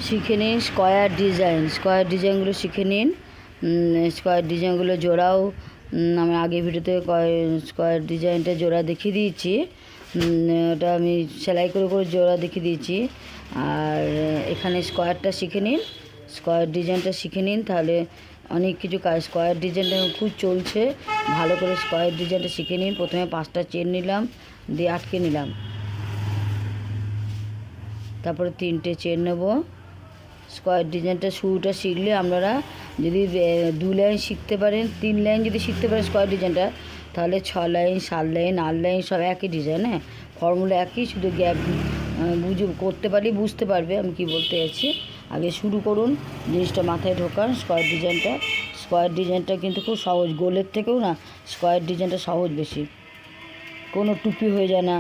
শিখে নিন স্কোয়ার ডিজাইনগুলো শিখে নিন। স্কোয়ার ডিজাইনগুলো জোড়াও আমি আগে ভিডিওতে স্কোয়ার ডিজাইনটা জোড়া দেখিয়ে দিয়েছি। ওটা আমি সেলাই করে করে জোড়া দেখিয়ে দিয়েছি। আর এখানে স্কোয়ারটা শিখে নিন, স্কোয়ার ডিজাইনটা শিখে নিন, তাহলে অনেক কিছু কাজ। স্কোয়ার ডিজাইনটা খুব চলছে, ভালো করে স্কোয়ার ডিজাইনটা শিখে নিন। প্রথমে 5টা চেন নিলাম, দিয়ে আটকে নিলাম, তারপরে 3টে চেন নেব। স্কোয়ার ডিজাইনটা শুরুটা শিখলে আপনারা যদি 2 লাইন শিখতে পারেন, 3 লাইন যদি শিখতে পারেন স্কোয়ার ডিজাইনটা, তাহলে 6 লাইন 7 লাইন 8 লাইন সব একই ডিজাইন। হ্যাঁ, ফর্মুলা একই, শুধু গ্যাপ করতে পারলে বুঝতে পারবে আমি কি বলতে চাইছি। আগে শুরু করুন, জিনিসটা মাথায় ঢোকান। স্কোয়ার ডিজাইনটা কিন্তু খুব সহজ, গোলের থেকেও না স্কোয়ার ডিজাইনটা সহজ বেশি। কোনো টুপি হয়ে যায় না,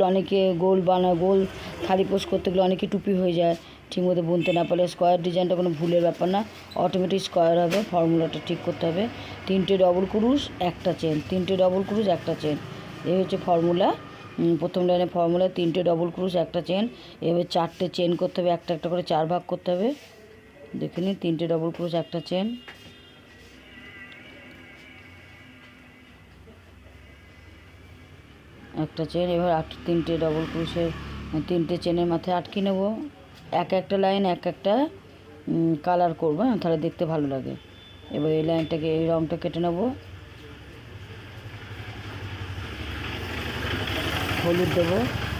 অনেকে গোল বানায়, গোল থালি পোস্ট করতে গেলে অনেকে টুপি হয়ে যায়, ঠিকমতো বুনতে না পারলে। স্কোয়ার ডিজাইনটা কোনো ভুলের ব্যাপার না, অটোমেটিক স্কোয়ার হবে। ফর্মুলাটা ঠিক করতে হবে, 3টে ডবল ক্রুশ 1টা চেন, 3টে ডবল ক্রুশ 1টা চেন, এই হচ্ছে ফর্মুলা। প্রথম লাইনে ফর্মুলা 3টে ডবল ক্রুশ 1টা চেন। এভাবে 4টে চেন করতে হবে, একটা একটা করে 4 ভাগ করতে হবে। দেখে নিন, 3টে ডবল ক্রুশ 1টা চেন, একটা চেন। এবার 3টে ডবল ক্রুশের 3টে চেনের মাথায় আটকে নেব। একটা লাইন একটা কালার করবো, তাহলে দেখতে ভালো লাগে। এবার এই লাইনটাকে, এই রঙটা কেটে নেব, হলুদ দেবো।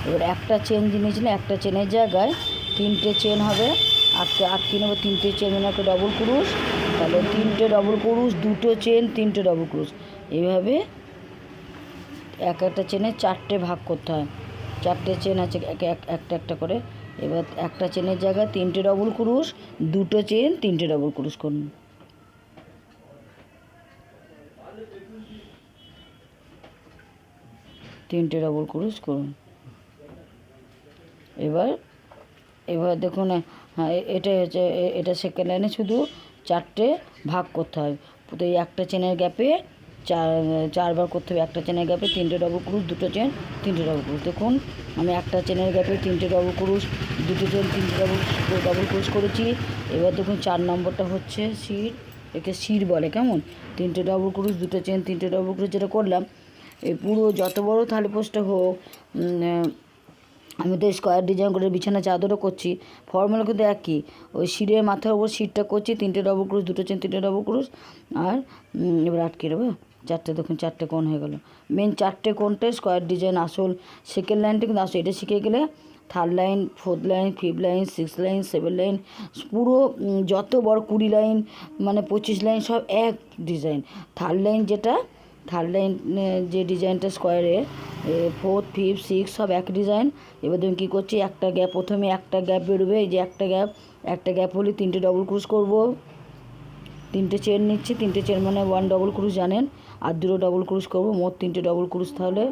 এবার একটা চেন নিয়েছিলাম, একটা চেনের জায়গায় 3টে চেন হবে, আটকে নেবো। 3টে চেন মানে একটা ডবল ক্রুশ, তাহলে 3টে ডবল ক্রুশ, 2টো চেন, 3টে ডবল ক্রুশ। এইভাবে একটা চেনে 4টে ভাগ করতে হয়, 4টে চেন আছে একটা একটা করে। এবার একটা চেনের জায়গায় 3টে ডবল ক্রুশ, 2টো চেন, 3টে ডবল ক্রুশ করুন। তিনটে ডবল ক্রুশ করুন। এবার দেখুন, হ্যাঁ এটাই হচ্ছে, এটা সেকেন্ড লাইনে শুধু 4টে ভাগ করতে হয়। তো এই একটা চেনের গ্যাপে 4বার করতে হবে। একটা চেনের গ্যাপে 3টে ডবল ক্রুশ, 2টো চেন, 3টে ডবল ক্রুশ। দেখুন, আমি একটা চেনের গ্যাপে 3টে ডবল ক্রুশ, 2টো চেন, 3টে ডবল ক্রুশ করেছি। এবার দেখুন 4 নম্বরটা হচ্ছে শির, একে শির বলে, কেমন? 3টে ডবল ক্রুশ, 2টো চেন, 3টে ডবল ক্রুশ যেটা করলাম, এই পুরো যত বড় থালি পোস্টটা হোক, আমি তো স্কোয়ার ডিজাইন করে বিছানা চাদরও করছি, ফর্মুলা কিন্তু একই। ওই শিরের মাথার উপর শিরটা করছি, 3টে ডবল ক্রুশ, 2টো চেন, 3টে ডবল ক্রুশ। আর এবার আটকে দেবো 4টে। দেখুন 4টে কোণ হয়ে গেল। মেন 4টে কোণটাই স্কোয়ার ডিজাইন আসল। সেকেন্ড লাইনটা কিন্তু আসল, এটা শিখে গেলে 3rd line, 4th line, 5th line, 6th line, 7th line, পুরো যত বড় 20 লাইন মানে 25 লাইন সব এক ডিজাইন। থার্ড লাইন যে ডিজাইনটা স্কোয়ারে, 4th, 5th, 6th সব এক ডিজাইন। এবার তুমি কী করছি, একটা গ্যাপ, প্রথমে একটা গ্যাপ বেরোবে, এই যে একটা গ্যাপ হলে 3টে ডবল ক্রুশ করব। 3টে চেন নিচ্ছি, 3টে চেন মানে 1 ডবল ক্রুশ জানেন, আর 2টো ডবল ক্রুশ করবো, মোট 3টে ডবল ক্রুশ। তাহলে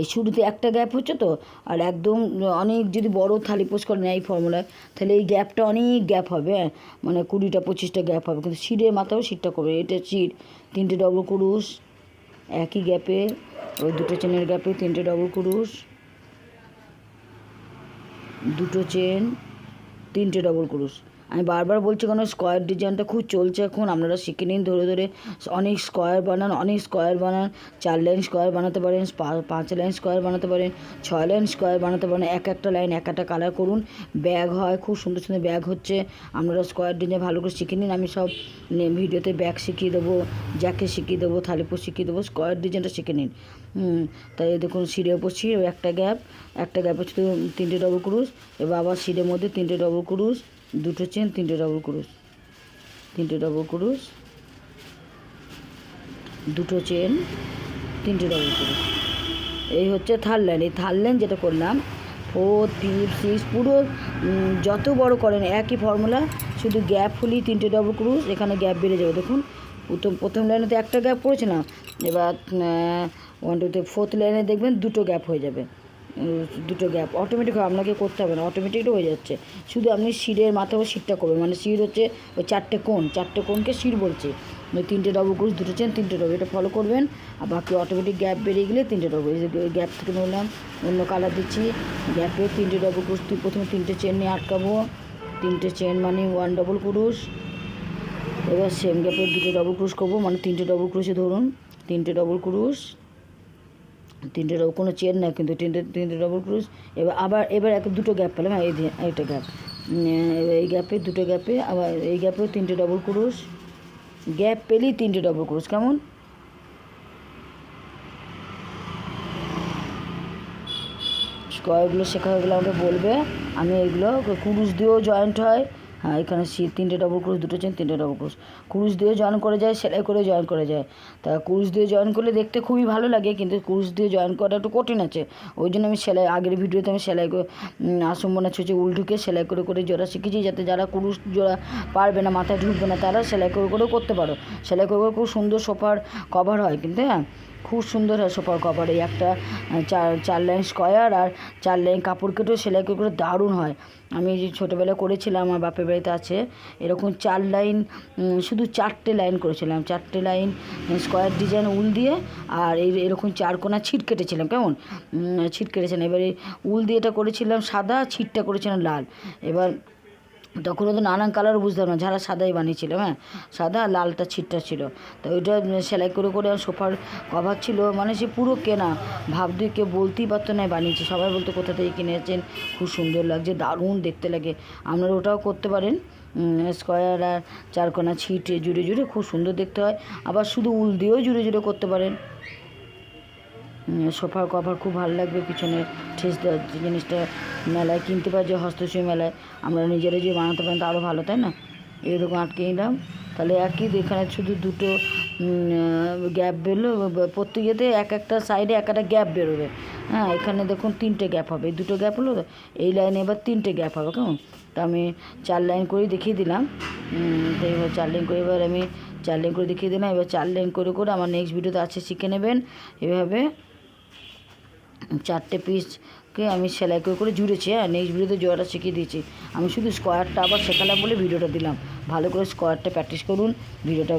এই শুরুতে একটা গ্যাপ হচ্ছে তো, আর একদম অনেক যদি বড় থালি পোস্ট করেন এই ফর্মুলায়, তাহলে এই গ্যাপটা অনেক গ্যাপ হবে, মানে 20টা 25টা গ্যাপ হবে। কিন্তু শিরের মাথাও শিরটা করবে, এটা শির। 3টে ডবল ক্রুশ একই গ্যাপে, ওই 2টো চেনের গ্যাপে 3টে ডবল ক্রুশ, 2টো চেন, 3টে ডবল ক্রুশ। আমি বারবার বলছি কারণ স্কোয়ার ডিজাইনটা খুব চলছে এখন, আপনারা শিখে নিন ধরে ধরে। অনেক স্কোয়ার বানান, 4 লাইন স্কোয়ার বানাতে পারেন, 5 লাইন স্কোয়ার বানাতে পারেন, 6 লাইন স্কোয়ার বানাতে পারেন। একটা লাইন একটা কালার করুন, ব্যাগ হয়, খুব সুন্দর সুন্দর ব্যাগ হচ্ছে। আপনারা স্কোয়ার ডিজাইন ভালো করে শিখে নিন। আমি সব ভিডিওতে ব্যাগ শিখিয়ে দেবো, জ্যাকেট শিখিয়ে দেবো, থালিপোষ শিখিয়ে দেবো, স্কোয়ার ডিজাইনটা শিখে নিন। তাই দেখুন, শিরের উপর শির, একটা গ্যাপে শুধু 3টে ডবল ক্রুশ। এবার আবার শিরের মধ্যে 3টে ডবল ক্রুশ, 2টো চেন, 3টে ডবল ক্রুশ, 3টে ডবল ক্রুশ, 2টো চেন, 3টে ডবল ক্রুশ। এই হচ্ছে থার্ড লাইন। এই থার্ড লাইন যেটা করলাম, 4th, 5th, 6th পুরো যত বড় করেন একই ফর্মুলা, শুধু গ্যাপ হলেই 3টে ডবল ক্রুশ, এখানে গ্যাপ বেড়ে যাবে। দেখুন প্রথম লাইনে তো একটা গ্যাপ পড়েছে না, এবার 1, 2, 3, 4th লাইনে দেখবেন 2টো গ্যাপ হয়ে যাবে। দুটো গ্যাপ অটোমেটিক আপনাকে করতে হবে না, অটোমেটিকই হয়ে যাচ্ছে। শুধু আপনি শিরের মাথাও শিরটা করবেন, মানে শির হচ্ছে ওই চারটে কোণকে শির বলছে। ওই 3টে ডবল ক্রোশ, 2টো চেন, 3টে ডবল, এটা ফলো করবেন। আর বাকি অটোমেটিক গ্যাপ বেরিয়ে গেলে 3টে ডবল। এই যে গ্যাপ থেকে নিলাম, অন্য কালার দিচ্ছি, গ্যাপে 3টে ডবল ক্রোশ, প্রথমে 3টে চেন নিয়ে আটকাবো, 3টে চেন মানে 1 ডবল ক্রোশ। এবার সেম গ্যাপে 2টে ডবল ক্রোশ করবো, মানে 3টে ডবল ক্রোশে ধরুন, 3টে ডবল ক্রোশ, 3টে ডবল, কোনো চেন না কিন্তু, 3টে ডবল ক্রোশ। এবার দুটো গ্যাপ পেলাম, এই একটা গ্যাপ, এই গ্যাপে 2টে গ্যাপে, আবার এই গ্যাপেও 3টে ডবল ক্রোশ, গ্যাপ পেলেই 3টে ডবল ক্রোশ। কেমন? স্কোয়ারগুলো শেখা হয়ে গেলে আমাকে বলবে, আমি এইগুলো ক্রুশ দিয়েও জয়েন্ট হয়। হ্যাঁ, এখানে 3টে ডবল ক্রোশ, 2টো চেন, 3টে ডবল ক্রোশ, ক্রুশ দিয়ে জয়েন করে যায়, সেলাই করে জয়েন করে যায়। তা ক্রুশ দিয়ে জয়েন করলে দেখতে খুবই ভালো লাগে, কিন্তু ক্রুশ দিয়ে জয়েন করা একটু কঠিন আছে। ওই জন্য আমি আগের ভিডিওতে আমি সেলাই করে আসম্বনা ছুঁচে উল ঢুকে সেলাই করে করে জোড়া শিখেছি, যাতে যারা ক্রুশ জোড়া পারবে না, মাথায় ঢুকবে না, তারা সেলাই করে করেও করতে পারো। সেলাই করে করে খুব সুন্দর সোফার কভার হয়, কিন্তু হ্যাঁ খুব সুন্দর হয় সোফার কভার। এই একটা 4 লাইন স্কোয়ার আর 4 লাইন কাপড় কেটেও সেলাই করে করে দারুণ হয়। আমি যে ছোটোবেলায় করেছিলাম, আমার বাপের বাড়িতে আছে এরকম 4 লাইন, শুধু 4টে লাইন করেছিলাম, 4টে লাইন স্কোয়ার ডিজাইন উল দিয়ে, আর এরকম 4 কোণা ছিট কেটেছিলাম। কেমন? ছিট কেটেছিলাম। এবারে উল দিয়ে এটা করেছিলাম সাদা, ছিটটা করেছিলাম লাল। এবার তখন তো নানান কালারও বুঝতাম না, যারা সাদাই বানিয়েছিল, হ্যাঁ সাদা আর লালটা ছিটটা ছিল। তো ওইটা সেলাই করে করে সোফার কভার ছিল, মানে সে পুরো কেনা, ভাবতে কেউ বলতেই পারতো না বানিয়েছি, সবাই বলতো কোথা থেকে কিনেছেন, খুব সুন্দর লাগছে, দারুণ দেখতে লাগে। আপনারা ওটাও করতে পারেন, স্কোয়ার আর 4 কোণা ছিট জুড়ে জুড়ে খুব সুন্দর দেখতে হয়। আবার শুধু উল দিয়েও জুড়ে জুড়ে করতে পারেন। সোফার কভার খুব ভালো লাগবে, পিছনে ঠেস দেওয়ার জিনিসটা মেলায় কিনতে পারে, যে হস্তশিল্প মেলায় আমরা নিজেরা যে বানাতে পারেন তা আরও ভালো, তাই না? এরকম আটকে নিলাম, তাহলে একই, এখানে শুধু 2টো গ্যাপ বেরোলো, প্রত্যেকেতে একটা সাইডে একটা গ্যাপ বেরোবে। হ্যাঁ, এখানে দেখুন 3টে গ্যাপ হবে, 2টো গ্যাপ হলো, এই লাইনে এবার 3টে গ্যাপ হবে। কেমন? তা আমি 4 লাইন করেই দেখিয়ে দিলাম। তো এবার 4 লাইন করে, এবার আমি 4 লাইন করে দেখিয়ে দিলাম। এবার 4 লাইন করে করে আমার নেক্সট ভিডিওতে আছে, শিখে নেবেন। এভাবে 4টে পিসকে আমি সেলাই করে করে জুড়েছি। হ্যাঁ, নেক্সট ভিডিওতে জোড়াটা শিখিয়ে দিয়েছি। আমি শুধু স্কোয়ারটা আবার শেখালাম বলে ভিডিওটা দিলাম। ভালো করে স্কোয়ারটা প্র্যাকটিস করুন, ভিডিওটা